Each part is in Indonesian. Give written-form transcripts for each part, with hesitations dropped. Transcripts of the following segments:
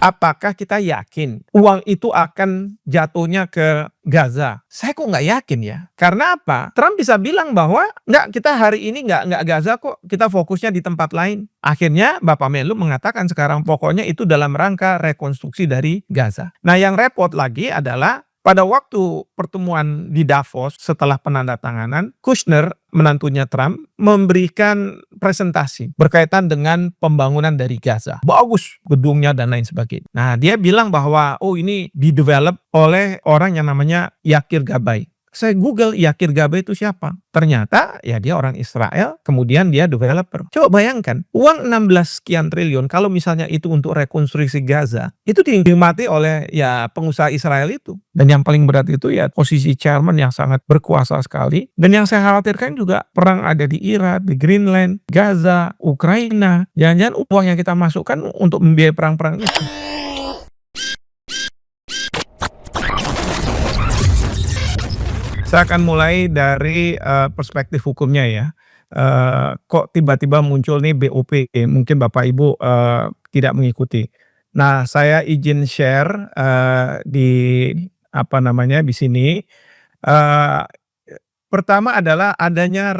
Apakah kita yakin uang itu akan jatuhnya ke Gaza? Saya kok nggak yakin ya. Karena apa? Trump bisa bilang bahwa, "Nggak, kita hari ini nggak Gaza kok, kita fokusnya di tempat lain." Akhirnya Bapak Menlu mengatakan sekarang pokoknya itu dalam rangka rekonstruksi dari Gaza. Nah, yang repot lagi adalah pada waktu pertemuan di Davos setelah penandatanganan, Kushner, menantunya Trump, memberikan presentasi berkaitan dengan pembangunan dari Gaza. Bagus gedungnya dan lain sebagainya. Nah, dia bilang bahwa, oh ini didevelop oleh orang yang namanya Yakir Gabay. Saya Google Yakir Gabay itu siapa? Ternyata ya dia orang Israel, kemudian dia developer. Coba bayangkan, uang 16 sekian triliun kalau misalnya itu untuk rekonstruksi Gaza, itu dinikmati oleh ya pengusaha Israel itu. Dan yang paling berat itu ya posisi chairman yang sangat berkuasa sekali. Dan yang saya khawatirkan juga perang ada di Irak, di Greenland, Gaza, Ukraina. Jangan-jangan uang yang kita masukkan untuk membiayai perang-perang itu. Saya akan mulai dari, perspektif hukumnya ya. Kok tiba-tiba muncul nih BOP, mungkin Bapak Ibu, tidak mengikuti. Nah, saya izin share, di apa namanya, di sini. Eee, Pertama adalah adanya,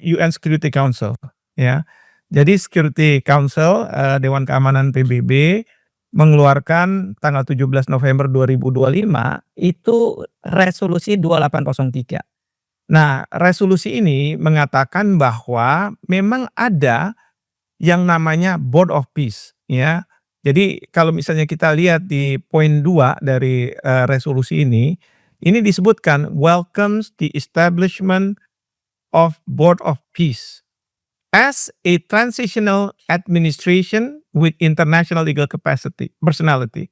UN Security Council ya. Jadi Security Council, Dewan Keamanan PBB mengeluarkan tanggal 17 November 2025 itu resolusi 2803. Nah, resolusi ini mengatakan bahwa memang ada yang namanya Board of Peace ya. Jadi kalau misalnya kita lihat di poin 2 dari, resolusi ini disebutkan welcomes the establishment of Board of Peace as a transitional administration with international legal personality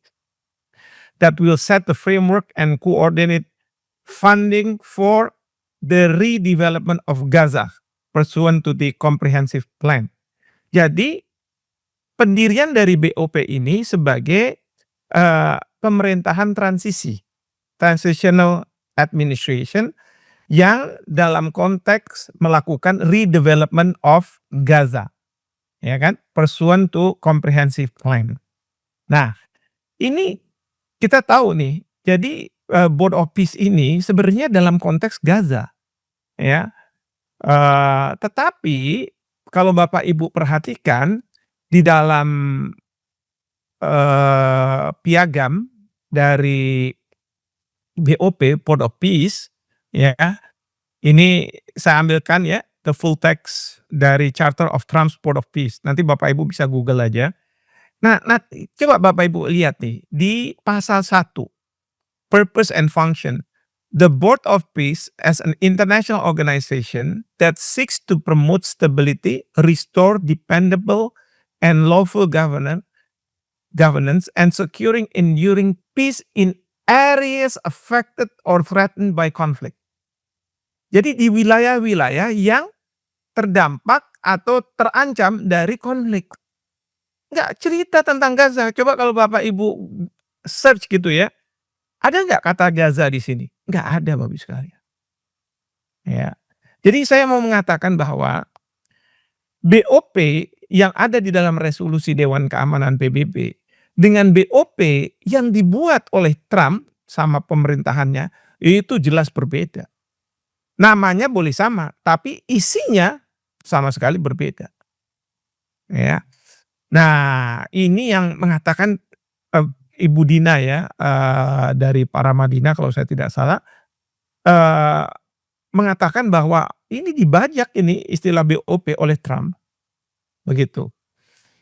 that will set the framework and coordinate funding for the redevelopment of Gaza pursuant to the comprehensive plan. Jadi pendirian dari BOP ini sebagai pemerintahan transisi, transitional administration yang dalam konteks melakukan redevelopment of Gaza, ya kan? Pursuant to comprehensive plan. Nah, ini kita tahu nih, jadi, Board of Peace ini sebenarnya dalam konteks Gaza, ya. Tetapi kalau Bapak Ibu perhatikan di dalam, piagam dari BOP, Board of Peace, ya, ini saya ambilkan ya, the full text dari Charter of Trump's Board of Peace. Nanti Bapak Ibu bisa Google aja. Nah, coba Bapak Ibu lihat nih, di pasal 1, purpose and function. The Board of Peace as an international organization that seeks to promote stability, restore dependable and lawful governance, and securing enduring peace in areas affected or threatened by conflict. Jadi di wilayah-wilayah yang terdampak atau terancam dari konflik. Nggak cerita tentang Gaza. Coba kalau Bapak Ibu search gitu ya, ada nggak kata Gaza di sini? Nggak ada Bapak Ibu sekalian. Ya. Jadi saya mau mengatakan bahwa BOP yang ada di dalam resolusi Dewan Keamanan PBB dengan BOP yang dibuat oleh Trump sama pemerintahannya itu jelas berbeda. Namanya boleh sama, tapi isinya sama sekali berbeda. Ya. Nah, ini yang mengatakan, Ibu Dina ya, dari Paramadina kalau saya tidak salah, eee, mengatakan bahwa ini dibajak ini istilah BOP oleh Trump, begitu.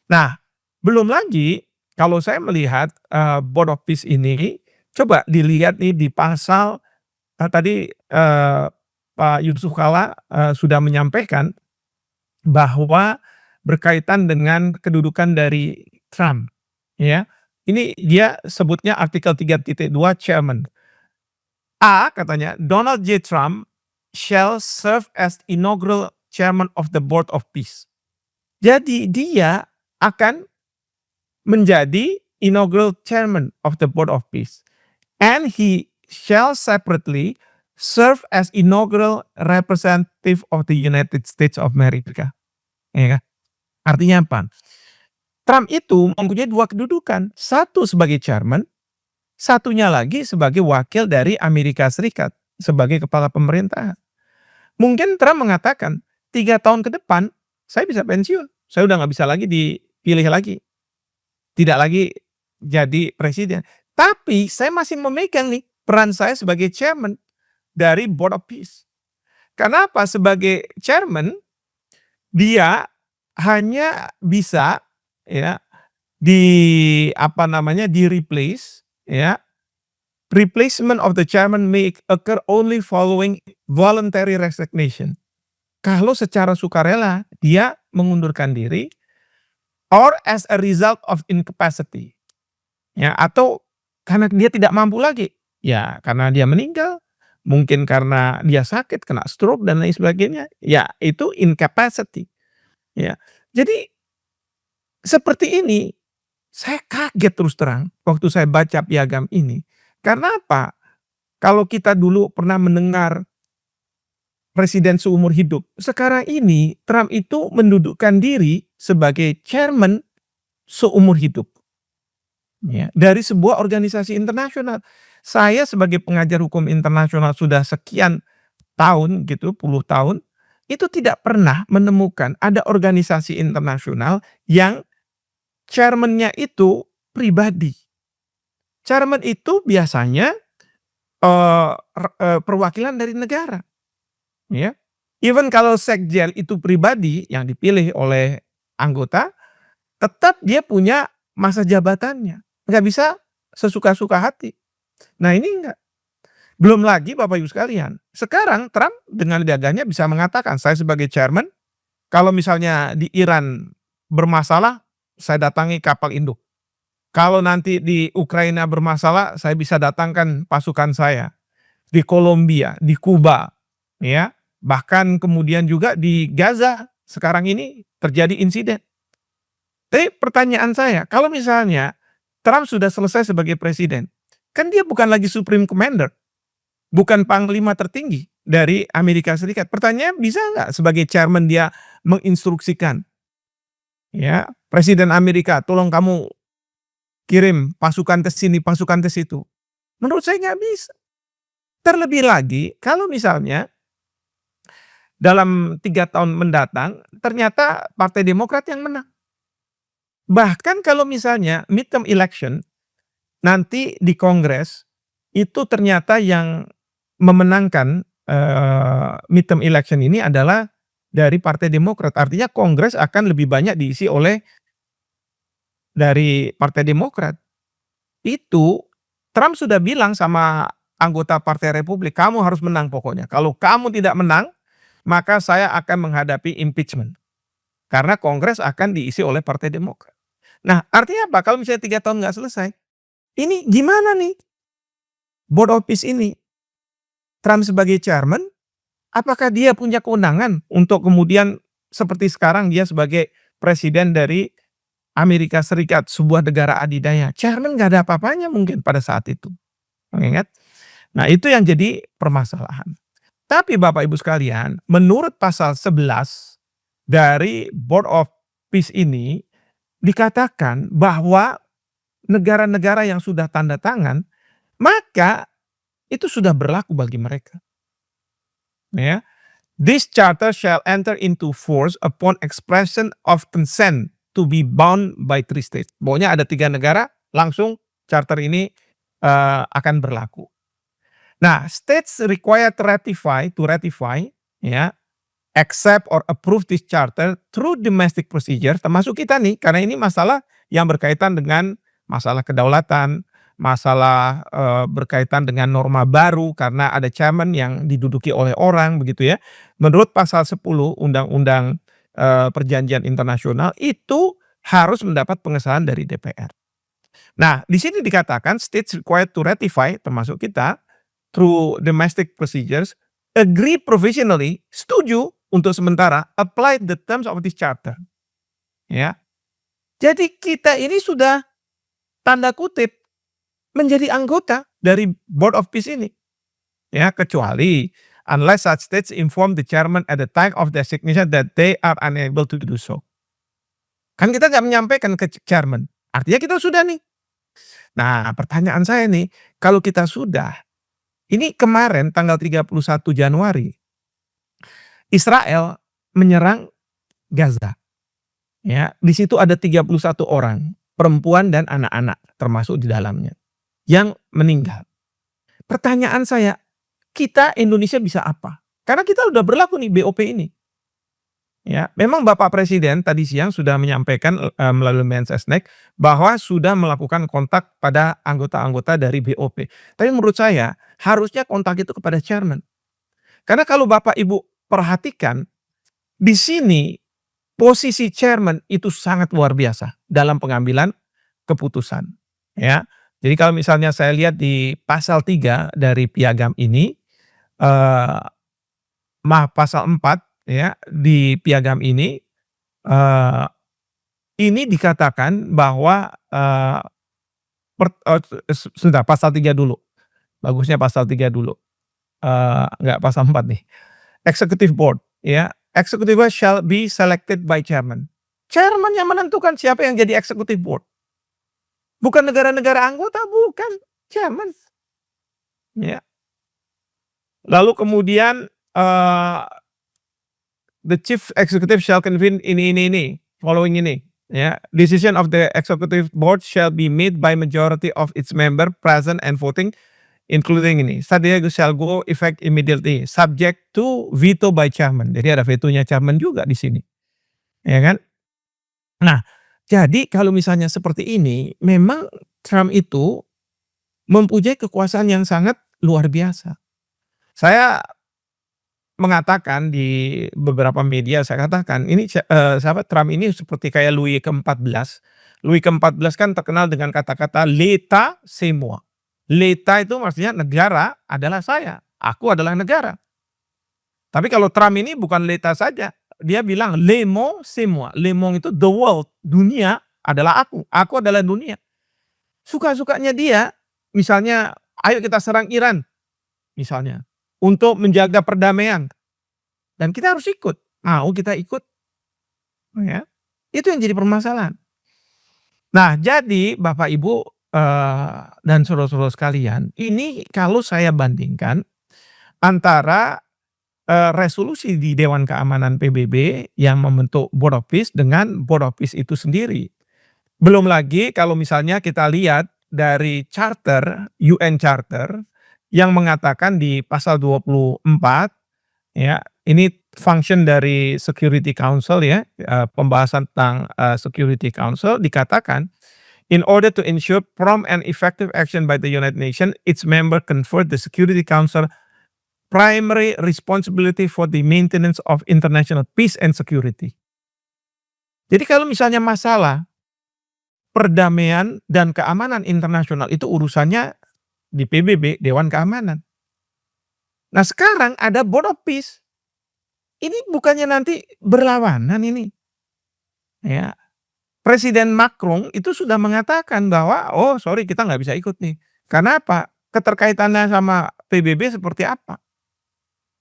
Nah, belum lagi kalau saya melihat, Board of Peace ini, coba dilihat nih di pasal, tadi, Pak Yusuf Kalla, sudah menyampaikan bahwa berkaitan dengan kedudukan dari Trump, ya. Ini dia sebutnya artikel 3.2 chairman. A katanya, Donald J. Trump shall serve as inaugural chairman of the Board of Peace. Jadi dia akan menjadi inaugural chairman of the Board of Peace. And he shall separately serve as inaugural representative of the United States of America. Ya kan? Artinya apa? Trump itu mempunyai 2 kedudukan, satu sebagai chairman, satunya lagi sebagai wakil dari Amerika Serikat, sebagai kepala pemerintahan. Mungkin Trump mengatakan, 3 tahun ke depan, saya bisa pensiun, saya udah nggak bisa lagi dipilih lagi, tidak lagi jadi presiden. Tapi saya masih memegang nih peran saya sebagai chairman dari Board of Peace. Kenapa? Sebagai chairman, dia hanya bisa ya di-replace ya, replacement of the chairman may occur only following voluntary resignation. Kalau secara sukarela dia mengundurkan diri or as a result of incapacity. Ya, atau karena dia tidak mampu lagi. Ya, karena dia meninggal, mungkin karena dia sakit, kena stroke dan lain sebagainya. Ya, itu incapacity. Ya. Jadi seperti ini, saya kaget terus terang waktu saya baca piagam ini. Karena apa? Kalau kita dulu pernah mendengar presiden seumur hidup, sekarang ini Trump itu mendudukkan diri sebagai chairman seumur hidup. Ya, dari sebuah organisasi internasional. Saya sebagai pengajar hukum internasional sudah sekian tahun gitu, puluh tahun, itu tidak pernah menemukan ada organisasi internasional yang chairman-nya itu pribadi. Chairman itu biasanya, perwakilan dari negara, ya. Even kalau sekjen itu pribadi yang dipilih oleh anggota, tetap dia punya masa jabatannya, nggak bisa sesuka-suka hati. Nah ini enggak. Belum lagi Bapak Ibu sekalian, sekarang Trump dengan gagahnya bisa mengatakan, "Saya sebagai chairman, kalau misalnya di Iran bermasalah, saya datangi kapal induk. Kalau nanti di Ukraina bermasalah, saya bisa datangkan pasukan saya. Di Kolombia, di Kuba, ya, bahkan kemudian juga di Gaza sekarang ini terjadi insiden." Tapi pertanyaan saya, kalau misalnya Trump sudah selesai sebagai presiden, kan dia bukan lagi supreme commander, bukan panglima tertinggi dari Amerika Serikat. Pertanyaannya, bisa nggak sebagai chairman dia menginstruksikan, ya, presiden Amerika, "Tolong kamu kirim pasukan ke sini, pasukan ke situ." Menurut saya nggak bisa. Terlebih lagi kalau misalnya dalam 3 tahun mendatang ternyata Partai Demokrat yang menang. Bahkan kalau misalnya midterm election nanti di Kongres, itu ternyata yang memenangkan, midterm election ini adalah dari Partai Demokrat. Artinya Kongres akan lebih banyak diisi oleh dari Partai Demokrat. Itu Trump sudah bilang sama anggota Partai Republik, "Kamu harus menang pokoknya. Kalau kamu tidak menang, maka saya akan menghadapi impeachment." Karena Kongres akan diisi oleh Partai Demokrat. Nah, artinya apa? Kalau misalnya 3 tahun nggak selesai, ini gimana nih Board of Peace ini? Trump sebagai chairman, apakah dia punya kewenangan untuk kemudian seperti sekarang dia sebagai presiden dari Amerika Serikat, sebuah negara adidaya. Chairman nggak ada apa-apanya mungkin pada saat itu, mengingat. Nah itu yang jadi permasalahan. Tapi Bapak Ibu sekalian, menurut pasal 11 dari Board of Peace ini, dikatakan bahwa negara-negara yang sudah tanda tangan, maka itu sudah berlaku bagi mereka. Ya. This charter shall enter into force upon expression of consent to be bound by 3 states. Pokoknya ada 3 negara, langsung charter ini akan berlaku. Nah, states required to ratify, ya, accept or approve this charter through domestic procedure, termasuk kita nih, karena ini masalah yang berkaitan dengan masalah kedaulatan, masalah, berkaitan dengan norma baru karena ada chairman yang diduduki oleh orang begitu ya. Menurut pasal 10 Undang-Undang, Perjanjian Internasional itu harus mendapat pengesahan dari DPR. Nah, di sini dikatakan states required to ratify, termasuk kita, through domestic procedures, agree provisionally, setuju untuk sementara, apply the terms of this charter. Ya. Jadi kita ini sudah tanda kutip menjadi anggota dari Board of Peace ini. Ya, kecuali unless such states inform the chairman at the time of designation that they are unable to do so. Kan kita nggak menyampaikan ke chairman, artinya kita sudah nih. Nah, pertanyaan saya nih, kalau kita sudah, ini kemarin tanggal 31 Januari, Israel menyerang Gaza, ya. Di situ ada 31 orang, perempuan dan anak-anak termasuk di dalamnya, yang meninggal. Pertanyaan saya, kita Indonesia bisa apa? Karena kita udah berlaku nih BOP ini. Ya, memang Bapak Presiden tadi siang sudah menyampaikan, melalui Mensesnek bahwa sudah melakukan kontak pada anggota-anggota dari BOP. Tapi menurut saya, harusnya kontak itu kepada chairman. Karena kalau Bapak Ibu perhatikan, di sini posisi chairman itu sangat luar biasa dalam pengambilan keputusan, ya. Jadi kalau misalnya saya lihat di pasal 3 dari Piagam ini, eee, pasal 4 ya, di Piagam eee, ini dikatakan bahwa, sebentar pasal 3 dulu, bagusnya pasal 3 dulu, enggak pasal 4 nih. Executive Board ya, Executive Board shall be selected by chairman. Chairman yang menentukan siapa yang jadi Executive Board. Bukan negara-negara anggota, bukan, chairman. Ya. Lalu kemudian, the chief executive shall convene ini, following ini, ya. Decision of the executive board shall be made by majority of its member present and voting, including ini. Strategy shall go effect immediately, subject to veto by chairman. Jadi ada vetonya chairman juga di sini, ya kan? Nah, jadi kalau misalnya seperti ini, memang Trump itu mempunyai kekuasaan yang sangat luar biasa. Saya mengatakan di beberapa media, saya katakan ini sahabat Trump ini seperti kayak Louis ke-14. Louis ke-14 kan terkenal dengan kata-kata "L'État c'est moi". L'État itu maksudnya negara adalah saya, aku adalah negara. Tapi kalau Trump ini bukan l'État saja, dia bilang "Le monde c'est moi". Le monde itu the world, dunia adalah aku adalah dunia. Suka-sukanya dia, misalnya, "Ayo kita serang Iran", misalnya, untuk menjaga perdamaian. Dan kita harus ikut, mau kita ikut, ya. Itu yang jadi permasalahan. Nah, jadi Bapak Ibu, dan saudara-saudara sekalian, ini kalau saya bandingkan antara, resolusi di Dewan Keamanan PBB yang membentuk Board of Peace dengan Board of Peace itu sendiri. Belum lagi kalau misalnya kita lihat dari charter, UN Charter yang mengatakan di pasal 24, ya, ini function dari Security Council ya, pembahasan tentang, Security Council dikatakan, "In order to ensure prompt and effective action by the United Nations, its member confer the Security Council primary responsibility for the maintenance of international peace and security." Jadi kalau misalnya masalah perdamaian dan keamanan internasional itu urusannya di PBB, Dewan Keamanan. Nah, sekarang ada Board of Peace. Ini bukannya nanti berlawanan ini, ya. Presiden Macron itu sudah mengatakan bahwa, "Oh sorry kita nggak bisa ikut nih." Karena apa? Keterkaitannya sama PBB seperti apa?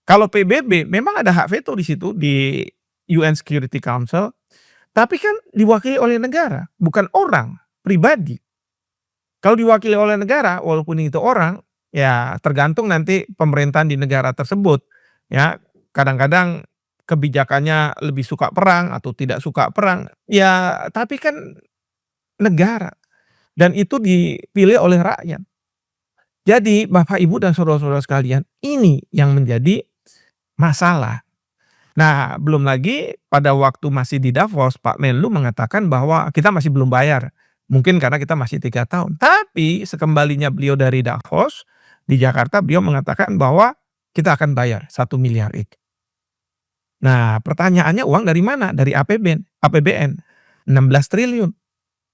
Kalau PBB memang ada hak veto di situ di UN Security Council, tapi kan diwakili oleh negara, bukan orang, pribadi. Kalau diwakili oleh negara, walaupun itu orang, ya tergantung nanti pemerintahan di negara tersebut, ya. Kadang-kadang kebijakannya lebih suka perang atau tidak suka perang, ya tapi kan negara dan itu dipilih oleh rakyat. Jadi Bapak Ibu dan saudara-saudara sekalian, ini yang menjadi masalah. Nah, belum lagi pada waktu masih di Davos, Pak Menlu mengatakan bahwa kita masih belum bayar. Mungkin karena kita masih 3 tahun. Tapi sekembalinya beliau dari Davos, di Jakarta beliau mengatakan bahwa kita akan bayar 1 miliar itu. Nah, pertanyaannya uang dari mana? Dari APBN 16 triliun,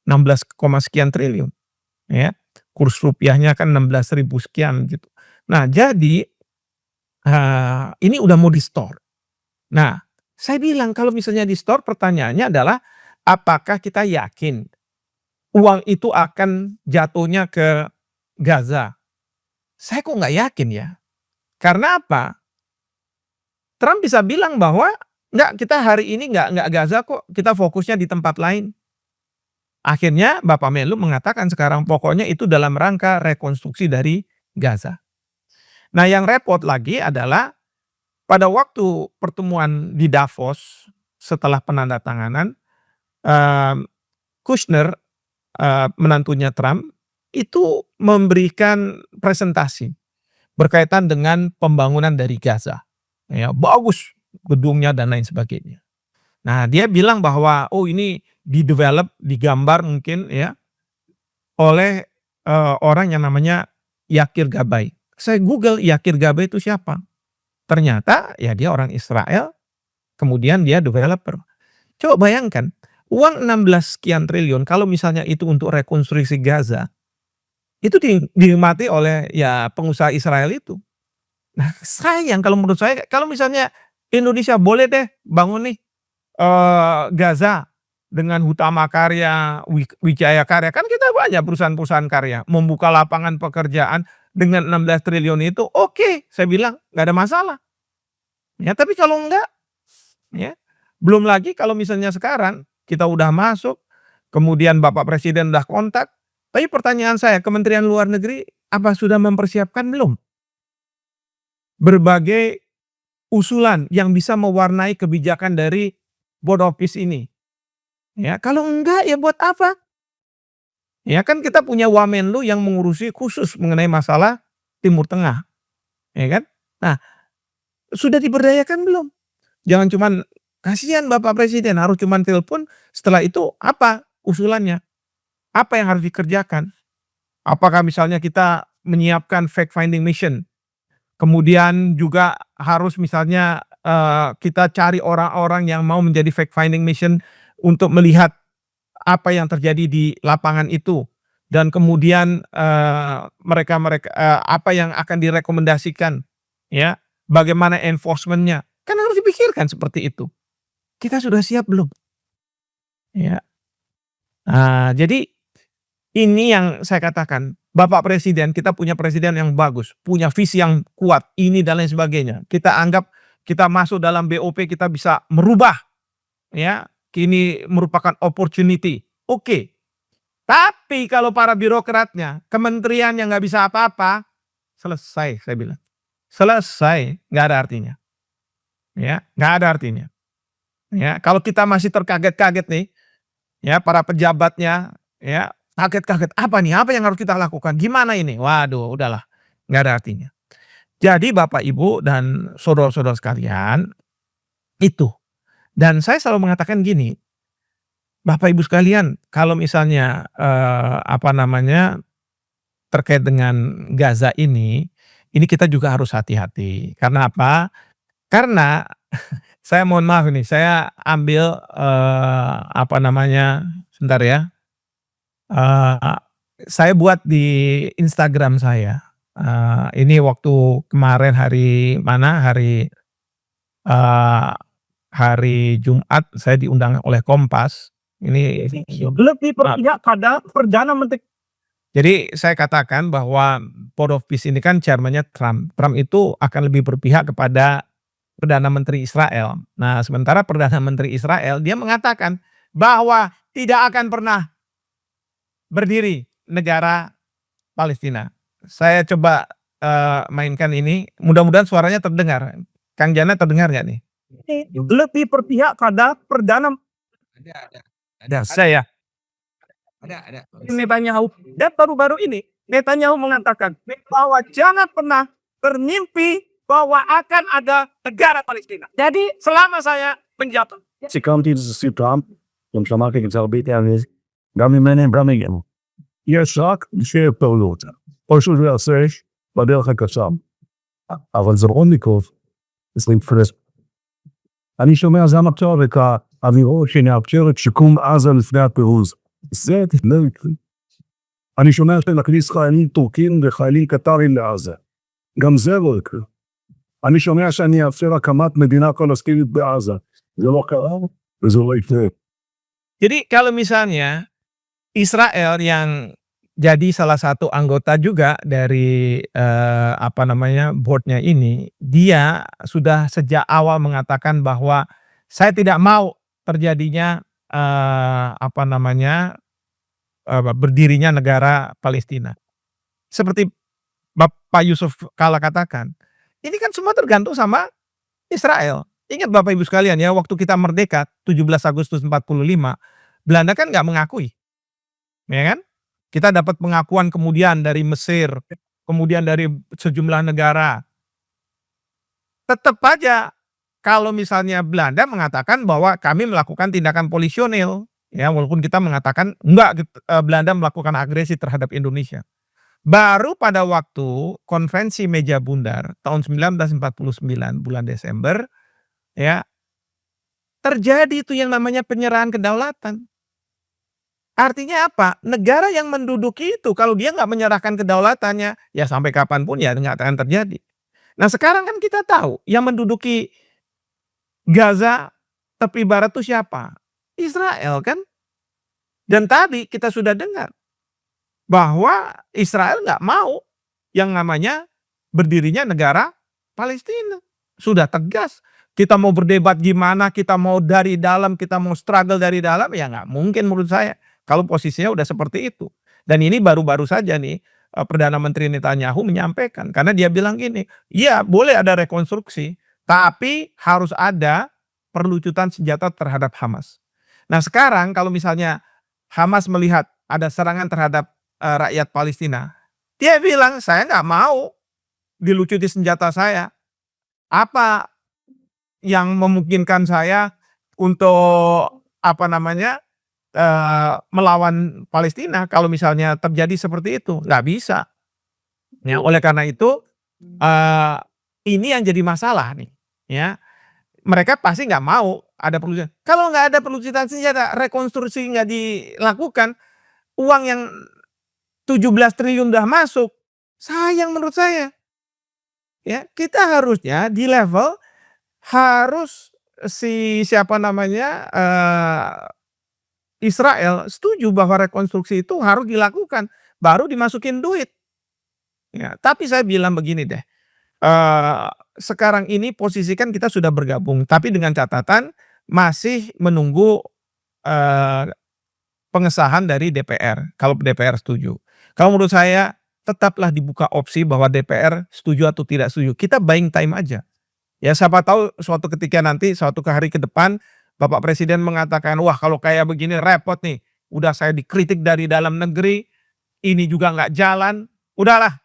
16, sekian triliun, ya. Kurs rupiahnya kan 16.000 sekian gitu. Nah, jadi, ini udah mau di-store. Nah, saya bilang kalau misalnya di-store pertanyaannya adalah apakah kita yakin uang itu akan jatuhnya ke Gaza? Saya kok nggak yakin ya. Karena apa? Trump bisa bilang bahwa "Enggak, kita hari ini nggak Gaza kok, kita fokusnya di tempat lain." Akhirnya Bapak Menlu mengatakan sekarang pokoknya itu dalam rangka rekonstruksi dari Gaza. Nah yang repot lagi adalah pada waktu pertemuan di Davos setelah penandatanganan, mmm, Kushner, menantunya Trump, itu memberikan presentasi berkaitan dengan pembangunan dari Gaza. Ya, bagus gedungnya dan lain sebagainya. Nah, dia bilang bahwa, "Oh ini di-develop, digambar mungkin ya, oleh, orang yang namanya Yakir Gabay." Saya Google Yakir Gabay itu siapa? Ternyata ya dia orang Israel, kemudian dia developer. Coba bayangkan, uang 16 sekian triliun kalau misalnya itu untuk rekonstruksi Gaza, itu dinikmati oleh ya pengusaha Israel itu. Nah sayang kalau menurut saya kalau misalnya Indonesia boleh deh bangun nih, Gaza dengan Hutama Karya, Wijaya Karya, kan kita banyak perusahaan-perusahaan karya, membuka lapangan pekerjaan dengan 16 triliun itu oke, saya bilang nggak ada masalah. Ya tapi kalau enggak, ya belum lagi kalau misalnya sekarang kita udah masuk, kemudian Bapak Presiden udah kontak, tapi pertanyaan saya, Kementerian Luar Negeri apa sudah mempersiapkan belum berbagai usulan yang bisa mewarnai kebijakan dari Board of Peace ini? Ya, kalau enggak ya buat apa? Ya kan kita punya Wamenlu yang mengurusi khusus mengenai masalah Timur Tengah, ya kan? Nah, sudah diberdayakan belum? Jangan cuman, kasihan Bapak Presiden harus cuman telepon, setelah itu apa usulannya? Apa yang harus dikerjakan? Apakah misalnya kita menyiapkan fact finding mission, kemudian juga harus misalnya, kita cari orang-orang yang mau menjadi fact finding mission untuk melihat apa yang terjadi di lapangan itu, dan kemudian, mereka-mereka apa yang akan direkomendasikan, ya, bagaimana enforcement-nya, kan harus dipikirkan seperti itu. Kita sudah siap belum? Ya. Jadi ini yang saya katakan, Bapak Presiden, kita punya presiden yang bagus, punya visi yang kuat, ini dan lain sebagainya. Kita anggap kita masuk dalam BOP kita bisa merubah, ya, ini merupakan opportunity, oke. Tapi kalau para birokratnya, kementerian yang nggak bisa apa-apa, selesai saya bilang. Selesai, nggak ada artinya, ya, nggak ada artinya. Ya, kalau kita masih terkaget-kaget nih, ya, para pejabatnya, ya, kaget-kaget, "Apa nih? Apa yang harus kita lakukan? Gimana ini?" Waduh, udahlah, nggak ada artinya. Jadi Bapak, Ibu, dan saudara-saudara sekalian, itu. Dan saya selalu mengatakan gini, Bapak, Ibu sekalian, kalau misalnya, apa namanya, terkait dengan Gaza ini kita juga harus hati-hati. Karena apa? Karena saya mohon maaf nih, saya ambil, apa namanya, sebentar ya. Eee, saya buat di Instagram saya, ini waktu kemarin hari mana, eee, hari Jumat saya diundang oleh Kompas, ini lebih berpihak pada Perdana Menteri. Jadi saya katakan bahwa Board of Peace ini kan chairman-nya Trump. Trump itu akan lebih berpihak kepada Perdana Menteri Israel. Nah, sementara Perdana Menteri Israel dia mengatakan bahwa tidak akan pernah berdiri negara Palestina. Saya coba, mainkan ini, mudah-mudahan suaranya terdengar. Kang Jana terdengar nggak nih? Lebih berpihak pada perdana Ada ada saya. ada. Netanyahu, dan baru-baru ini Netanyahu mengatakan bahwa jangan pernah bermimpi bahwa akan ada negara Palestina. Jadi selama saya menjabat. סיכמתי את זה סרטון, גם שמעתי את זה הרבה פעמים, גם ממני וגם מהם. יש רק אנשי פעולות, או שזה יעשה בדרך הקצר. אבל זה לא ניקוב, זה נפרס. אני שומע זה עכשיו את האמירות שנאפשר את שיקום עזה לפני הפירוז. זה לא יקרה. אני שומע שנכניס חיילים טורקים וחיילים קטרים לעזה. גם זה לא יקרה. אני שומע שאני אאפשר הקמת מדינה פלסטינית בעזה. זה לא קרה וזה לא יקרה. Jadi kalau misalnya Israel yang jadi salah satu anggota juga dari, apa namanya, board-nya ini, dia sudah sejak awal mengatakan bahwa saya tidak mau terjadinya berdirinya negara Palestina. Seperti Bapak Yusuf Kalla katakan, ini kan semua tergantung sama Israel. Ingat Bapak Ibu sekalian ya, waktu kita merdeka 17 Agustus 45, Belanda kan nggak mengakui, ya kan? Kita dapat pengakuan kemudian dari Mesir, kemudian dari sejumlah negara. Tetap aja kalau misalnya Belanda mengatakan bahwa kami melakukan tindakan polisionil, ya walaupun kita mengatakan enggak, Belanda melakukan agresi terhadap Indonesia. Baru pada waktu konferensi meja bundar tahun 1949 bulan Desember, ya terjadi itu yang namanya penyerahan kedaulatan. Artinya apa? Negara yang menduduki itu kalau dia nggak menyerahkan kedaulatannya, ya sampai kapanpun ya nggak akan terjadi. Nah sekarang kan kita tahu yang menduduki Gaza tepi barat itu siapa? Israel kan? Dan tadi kita sudah dengar bahwa Israel nggak mau yang namanya berdirinya negara Palestina. Sudah tegas. Kita mau berdebat gimana, kita mau dari dalam, kita mau struggle dari dalam, ya nggak mungkin menurut saya. Kalau posisinya udah seperti itu. Dan ini baru-baru saja nih Perdana Menteri Netanyahu menyampaikan. Karena dia bilang gini, iya boleh ada rekonstruksi, tapi harus ada perlucutan senjata terhadap Hamas. Nah sekarang kalau misalnya Hamas melihat ada serangan terhadap rakyat Palestina, dia bilang saya nggak mau dilucuti senjata saya. Apa yang memungkinkan saya untuk melawan Palestina kalau misalnya terjadi seperti itu? Nggak bisa. Ya, oleh karena itu ini yang jadi masalah nih, ya. Mereka pasti nggak mau ada perlucutan. Kalau nggak ada perlucutan senjata, rekonstruksi nggak dilakukan, uang yang 17 triliun udah masuk, sayang menurut saya. Ya, kita harusnya di level harus Israel setuju bahwa rekonstruksi itu harus dilakukan, baru dimasukin duit. Ya, tapi saya bilang begini deh, sekarang ini posisikan kita sudah bergabung, tapi dengan catatan masih menunggu pengesahan dari DPR, kalau DPR setuju. Kalau menurut saya tetaplah dibuka opsi bahwa DPR setuju atau tidak setuju. Kita buying time aja. Ya siapa tahu suatu ketika nanti suatu hari ke depan Bapak Presiden mengatakan, "Wah kalau kayak begini repot nih. Udah saya dikritik dari dalam negeri, ini juga nggak jalan. Udahlah,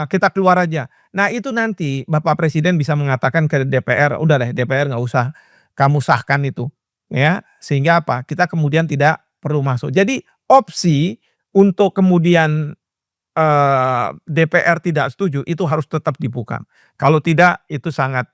kita keluar aja." Nah itu nanti Bapak Presiden bisa mengatakan ke DPR, "Udah deh DPR nggak usah kamu sahkan itu." Ya, sehingga apa? Kita kemudian tidak perlu masuk. Jadi opsi untuk kemudian DPR tidak setuju itu harus tetap dibuka. Kalau tidak itu sangat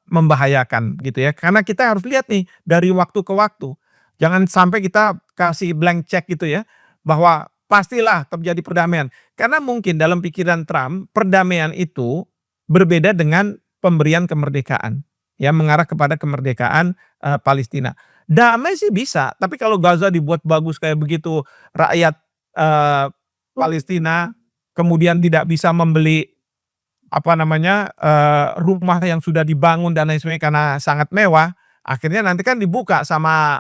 membahayakan gitu ya. Karena kita harus lihat nih dari waktu ke waktu. Jangan sampai kita kasih blank check gitu ya, bahwa pastilah terjadi perdamaian. Karena mungkin dalam pikiran Trump perdamaian itu berbeda dengan pemberian kemerdekaan. Ya mengarah kepada kemerdekaan Palestina. Damai sih bisa, tapi kalau Gaza dibuat bagus kayak begitu, rakyat Palestina kemudian tidak bisa membeli rumah yang sudah dibangun dan lain sebagainya karena sangat mewah, akhirnya nanti kan dibuka sama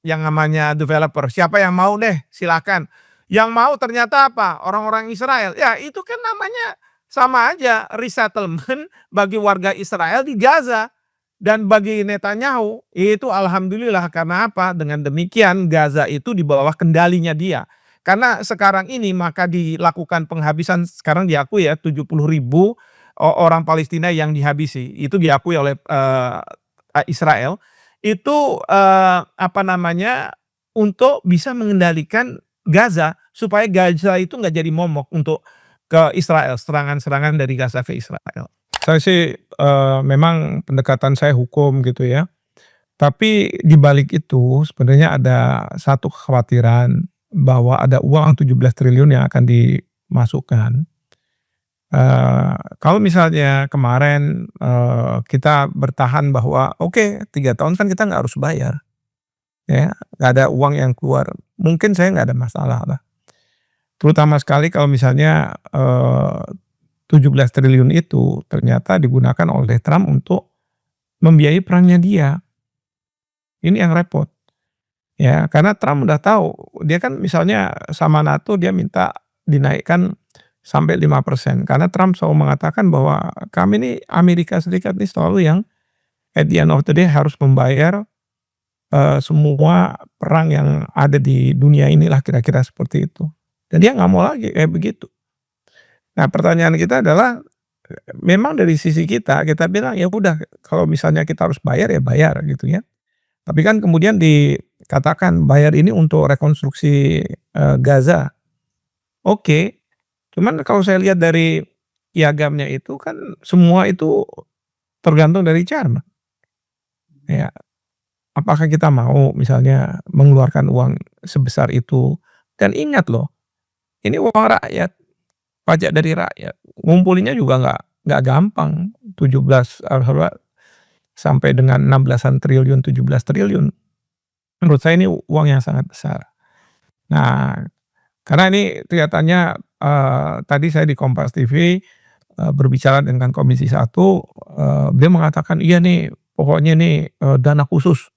yang namanya developer, siapa yang mau deh silakan. Yang mau ternyata apa? Orang-orang Israel. Ya itu kan namanya sama aja resettlement bagi warga Israel di Gaza. Dan bagi Netanyahu itu alhamdulillah karena apa? Dengan demikian Gaza itu di bawah kendalinya dia. Karena sekarang ini maka dilakukan penghabisan, sekarang diakui ya 70.000 orang Palestina yang dihabisi. Itu diakui oleh Israel. Itu untuk bisa mengendalikan Gaza supaya Gaza itu nggak jadi momok untuk ke Israel, serangan-serangan dari Gaza ke Israel. Saya sih memang pendekatan saya hukum gitu ya. Tapi di balik itu sebenarnya ada satu kekhawatiran bahwa ada uang 17 triliun yang akan dimasukkan. Kalau misalnya kemarin kita bertahan bahwa oke 3 tahun kan kita nggak harus bayar, ya nggak ada uang yang keluar, mungkin saya nggak ada masalah lah. Terutama sekali kalau misalnya 17 triliun itu ternyata digunakan oleh Trump untuk membiayai perangnya dia. Ini yang repot. Ya, karena Trump udah tahu, dia kan misalnya sama NATO dia minta dinaikkan sampai 5% karena Trump selalu mengatakan bahwa kami nih Amerika Serikat nih selalu yang at the end of the day harus membayar, semua perang yang ada di dunia inilah kira-kira seperti itu. Dan dia nggak mau lagi kayak begitu. Nah pertanyaan kita adalah, memang dari sisi kita bilang, "Ya udah kalau misalnya kita harus bayar, ya bayar," gitu ya. Tapi kan kemudian dikatakan bayar ini untuk rekonstruksi, Gaza. Oke, cuman kalau saya lihat dari piagamnya itu kan semua itu tergantung dari Jerman. Ya, apakah kita mau misalnya mengeluarkan uang sebesar itu? Dan ingat loh, ini uang rakyat, pajak dari rakyat, ngumpulinnya juga nggak gampang, 17 sampai dengan 16-an triliun, 17 triliun. Menurut saya ini uang yang sangat besar. Nah, karena ini kelihatannya, tadi saya di Kompas TV, berbicara dengan Komisi 1, beliau mengatakan, "Iya nih, pokoknya nih, dana khusus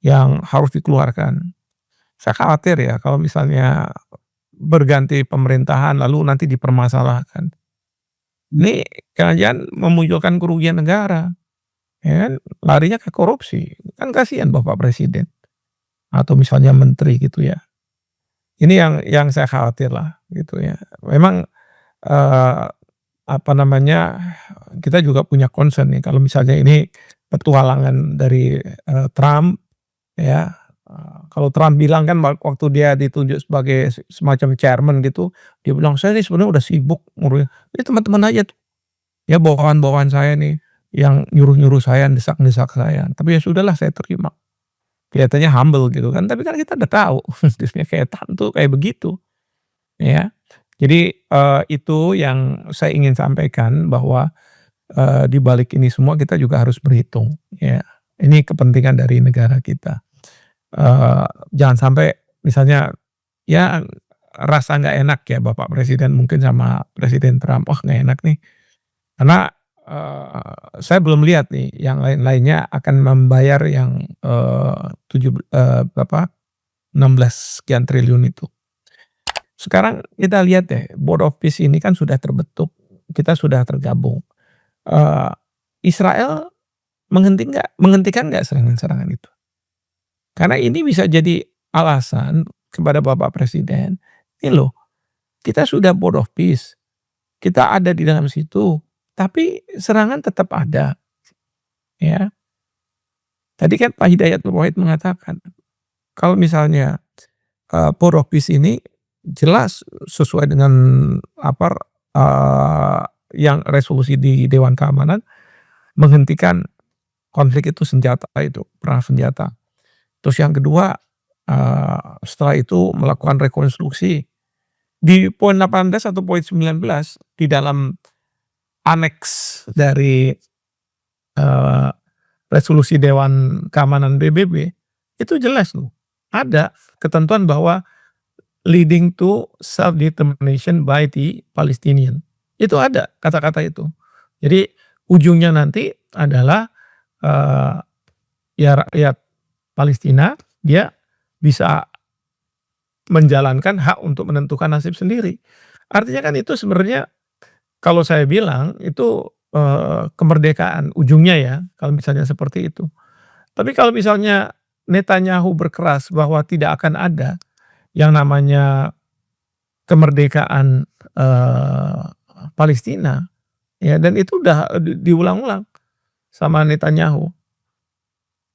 yang harus dikeluarkan." Saya khawatir ya kalau misalnya berganti pemerintahan lalu nanti dipermasalahkan. Ini jangan-jangan memunculkan kerugian negara, ya kan, larinya ke korupsi, kan kasihan Bapak Presiden atau misalnya menteri gitu ya. Ini yang saya khawatir lah gitu ya. Memang, eee, apa namanya, kita juga punya concern nih kalau misalnya ini petualangan dari, Trump ya, kalau Trump bilang kan waktu dia ditunjuk sebagai semacam chairman gitu, dia bilang, "Saya nih sebenarnya udah sibuk ngurusin ini teman-teman aja tuh, ya bawahan-bawahan saya nih yang nyuruh-nyuruh saya, desak-desak saya, tapi ya sudahlah saya terima." Kelihatannya humble gitu kan, tapi kan kita udah tahu dia kayak Trump tuh kayak begitu, ya. Jadi, itu yang saya ingin sampaikan bahwa, di balik ini semua kita juga harus berhitung, ya. Ini kepentingan dari negara kita. Jangan sampai misalnya ya rasa nggak enak ya Bapak Presiden mungkin sama Presiden Trump, "Wah nggak enak nih." Karena, saya belum lihat nih yang lain-lainnya akan membayar yang, berapa, 16 sekian triliun itu. Sekarang kita lihat deh, Board of Peace ini kan sudah terbentuk, kita sudah tergabung. Eee, Israel menghentikan nggak serangan-serangan itu? Karena ini bisa jadi alasan kepada Bapak Presiden, "Ini loh, kita sudah Board of Peace, kita ada di dalam situ, tapi serangan tetap ada." Ya, tadi kan Pak Hidayat Nur Wahid mengatakan, kalau misalnya, Board of Peace ini jelas sesuai dengan apa, eee, yang resolusi di Dewan Keamanan menghentikan konflik itu senjata itu, perang senjata. Terus yang kedua, setelah itu melakukan rekonstruksi. Di poin 18 atau poin 19 di dalam aneks dari, eee, resolusi Dewan Keamanan PBB, itu jelas tuh, ada ketentuan bahwa leading to self determination by the Palestinian. Itu ada kata-kata itu. Jadi ujungnya nanti adalah, eee, ya rakyat Palestina dia bisa menjalankan hak untuk menentukan nasib sendiri. Artinya kan itu sebenarnya kalau saya bilang itu, kemerdekaan ujungnya ya, kalau misalnya seperti itu. Tapi kalau misalnya Netanyahu berkeras bahwa tidak akan ada yang namanya kemerdekaan, Palestina, ya dan itu udah diulang-ulang sama Netanyahu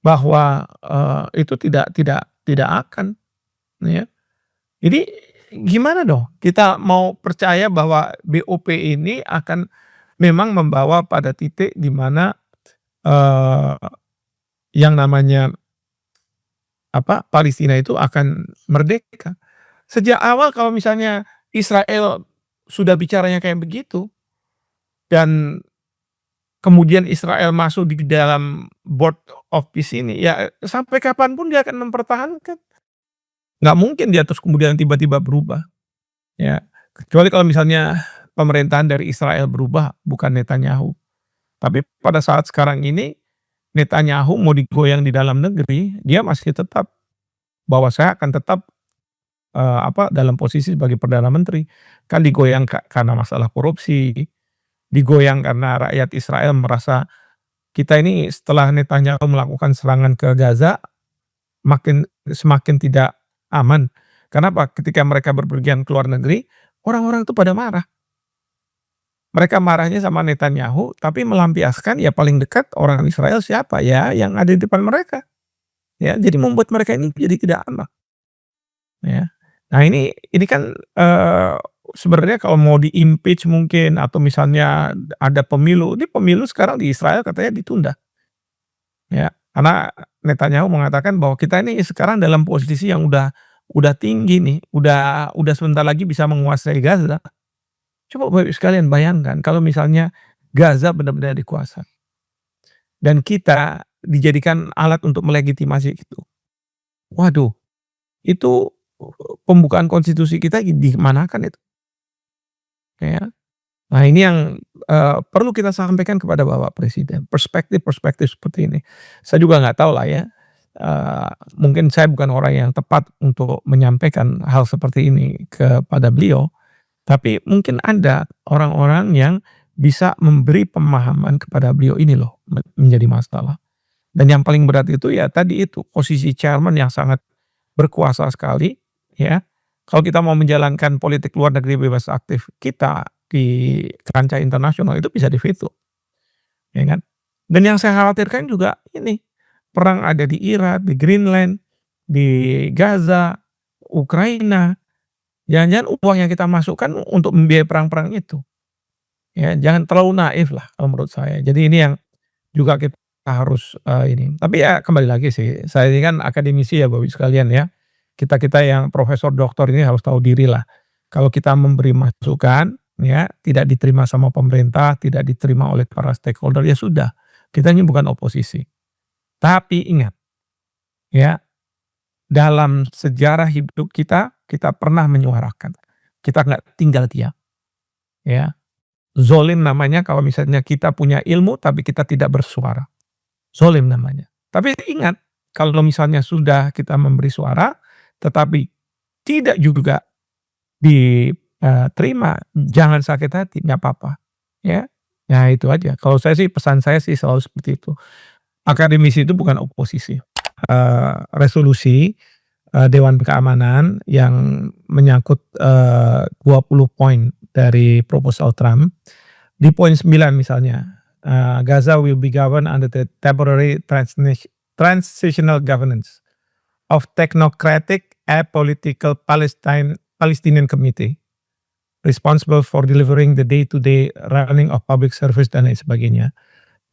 bahwa, itu tidak akan, ya. Jadi gimana dong kita mau percaya bahwa BOP ini akan memang membawa pada titik di mana, eee, yang namanya apa, Palestina itu akan merdeka. Sejak awal kalau misalnya Israel sudah bicaranya kayak begitu dan kemudian Israel masuk di dalam Board of Peace ini, ya sampai kapan pun dia akan mempertahankan. Nggak mungkin dia terus kemudian tiba-tiba berubah, ya. Kecuali kalau misalnya pemerintahan dari Israel berubah, bukan Netanyahu. Tapi pada saat sekarang ini, Netanyahu mau digoyang di dalam negeri, dia masih tetap bahwa saya akan tetap, dalam posisi sebagai perdana menteri. Kan digoyang karena masalah korupsi, digoyang karena rakyat Israel merasa kita ini setelah Netanyahu melakukan serangan ke Gaza semakin tidak aman. Kenapa? Ketika mereka berpergian ke luar negeri, orang-orang itu pada marah. Mereka marahnya sama Netanyahu, tapi melampiaskan ya paling dekat orang Israel siapa? Ya yang ada di depan mereka. Ya, jadi membuat mereka ini jadi tidak aman, ya. Nah ini kan, sebenarnya kalau mau di-impeach mungkin atau misalnya ada pemilu, ini pemilu sekarang di Israel katanya ditunda, ya. Karena Netanyahu mengatakan bahwa kita ini sekarang dalam posisi yang udah tinggi nih, udah sebentar lagi bisa menguasai Gaza. Coba Bapak sekalian bayangkan kalau misalnya Gaza benar-benar dikuasai dan kita dijadikan alat untuk melegitimasi itu. Waduh, itu pembukaan konstitusi kita dimanakan itu, ya. Nah ini yang, perlu kita sampaikan kepada Bapak Presiden, perspektif-perspektif seperti ini. Saya juga nggak tahu lah ya, mungkin saya bukan orang yang tepat untuk menyampaikan hal seperti ini kepada beliau, tapi mungkin ada orang-orang yang bisa memberi pemahaman kepada beliau ini loh menjadi masalah. Dan yang paling berat itu ya tadi itu, posisi chairman yang sangat berkuasa sekali, ya. Kalau kita mau menjalankan politik luar negeri bebas aktif kita di kancah internasional itu bisa diveto, ya kan. Dan yang saya khawatirkan juga ini, perang ada di Irak, di Greenland, di Gaza, Ukraina, jangan-jangan uang yang kita masukkan untuk membiayai perang-perang itu, ya. Jangan terlalu naif lah kalau menurut saya. Jadi ini yang juga kita harus, ini. Tapi ya kembali lagi sih, saya ini kan akademisi ya Bapak sekalian ya. Kita-kita yang profesor, doktor ini harus tahu diri lah. Kalau kita memberi masukan, ya tidak diterima sama pemerintah, tidak diterima oleh para stakeholder, ya sudah. Kita ini bukan oposisi. Tapi ingat, ya dalam sejarah hidup kita, kita pernah menyuarakan. Kita nggak tinggal diam, ya. Zolim namanya kalau misalnya kita punya ilmu tapi kita tidak bersuara. Zolim namanya. Tapi ingat, kalau misalnya sudah kita memberi suara, tetapi tidak juga diterima, jangan sakit hati, nggak apa-apa, ya. Ya itu aja. Kalau saya sih, pesan saya sih selalu seperti itu. Akademisi itu bukan oposisi. Resolusi, Dewan Keamanan yang menyangkut, 20 poin dari proposal Trump, di poin 9 misalnya, Gaza will be governed under the temporary transitional governance of technocratic apolitical Palestinian Committee responsible for delivering the day-to-day running of public service dan lain sebagainya.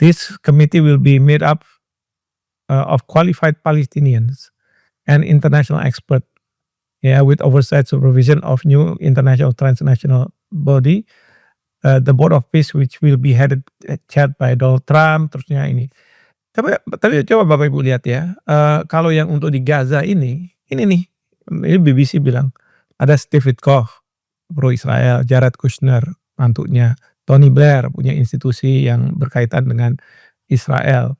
This committee will be made up, of qualified Palestinians and international expert, with oversight supervision of new international transnational body, the Board of Peace which will be chaired by Donald Trump, terusnya ini. Tapi coba Bapak Ibu lihat ya, kalau yang untuk di Gaza ini nih, ini BBC bilang, ada Steve Witkoff, pro Israel, Jared Kushner, mantunya, Tony Blair punya institusi yang berkaitan dengan Israel.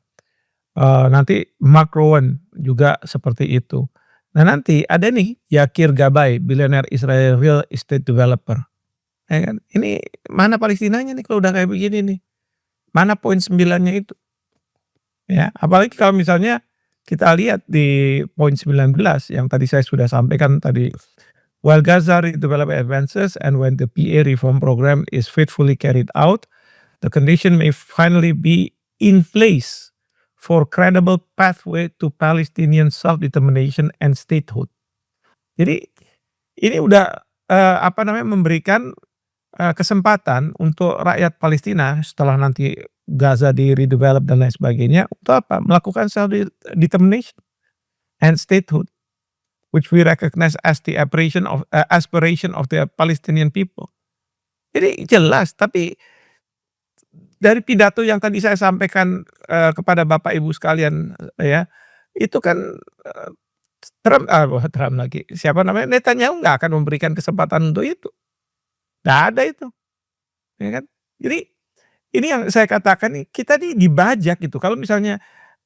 Nanti Mark Rowan juga seperti itu. Nah nanti ada nih Yakir Gabay, billionaire Israel real estate developer. Ya kan? Ini mana Palestinanya nih kalau udah kayak begini nih? Mana poin 9-nya itu? Ya, apalagi kalau misalnya kita lihat di poin 19 yang tadi saya sudah sampaikan tadi. While Gaza redevelopment advances and when the PA reform program is faithfully carried out, the condition may finally be in place for credible pathway to Palestinian self-determination and statehood. Jadi ini udah, memberikan, kesempatan untuk rakyat Palestina setelah nanti Gaza di-redevelop dan lain sebagainya, untuk apa? Melakukan self-determination and statehood, which we recognize as the aspiration of the Palestinian people. Jadi jelas, tapi dari pidato yang tadi saya sampaikan, kepada Bapak Ibu sekalian, ya, itu kan, Trump lagi, siapa namanya, Netanyahu nggak akan memberikan kesempatan untuk itu. Nggak ada itu, ya kan. Jadi, ini yang saya katakan nih, kita nih dibajak gitu. Kalau misalnya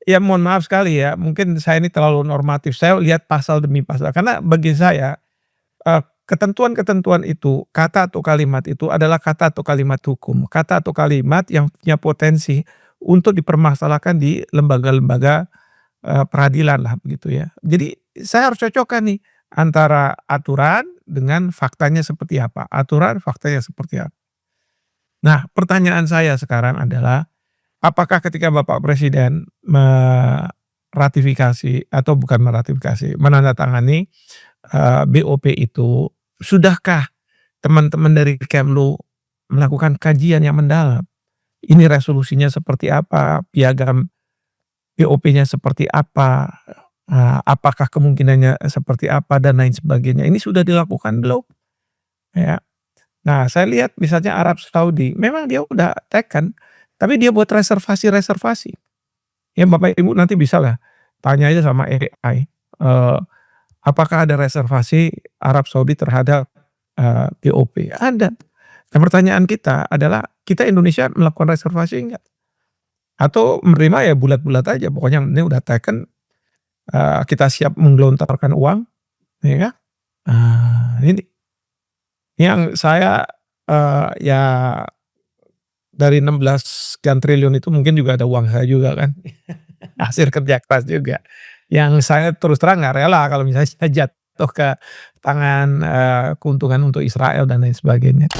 Ya mohon maaf sekali ya, mungkin saya ini terlalu normatif, saya lihat pasal demi pasal. Karena bagi saya, ketentuan-ketentuan itu, kata atau kalimat itu adalah kata atau kalimat hukum, kata atau kalimat yang punya potensi untuk dipermasalahkan di lembaga-lembaga, peradilan lah begitu ya. Jadi saya harus cocokkan nih antara aturan dengan faktanya seperti apa, aturan faktanya seperti apa. Nah pertanyaan saya sekarang adalah, apakah ketika Bapak Presiden meratifikasi atau bukan meratifikasi, menandatangani, BOP itu, sudahkah teman-teman dari Kemlu melakukan kajian yang mendalam? Ini resolusinya seperti apa, piagam BOP-nya seperti apa, apakah kemungkinannya seperti apa dan lain sebagainya. Ini sudah dilakukan belum? Ya. Nah saya lihat misalnya Arab Saudi, memang dia udah taken, tapi dia buat reservasi-reservasi. Ya Bapak Ibu nanti bisalah tanya aja sama AI, apakah ada reservasi Arab Saudi terhadap, BOP? Ada. Nah pertanyaan kita adalah, kita Indonesia melakukan reservasi enggak? Atau menerima ya bulat-bulat aja, pokoknya ini udah taken, kita siap menggelontorkan uang, ya kan? Ini yang saya, ya dari 16 sekian triliun itu mungkin juga ada uang saya juga kan, hasil kerja keras juga. Yang saya terus terang nggak rela kalau misalnya jatuh ke tangan, keuntungan untuk Israel dan lain sebagainya.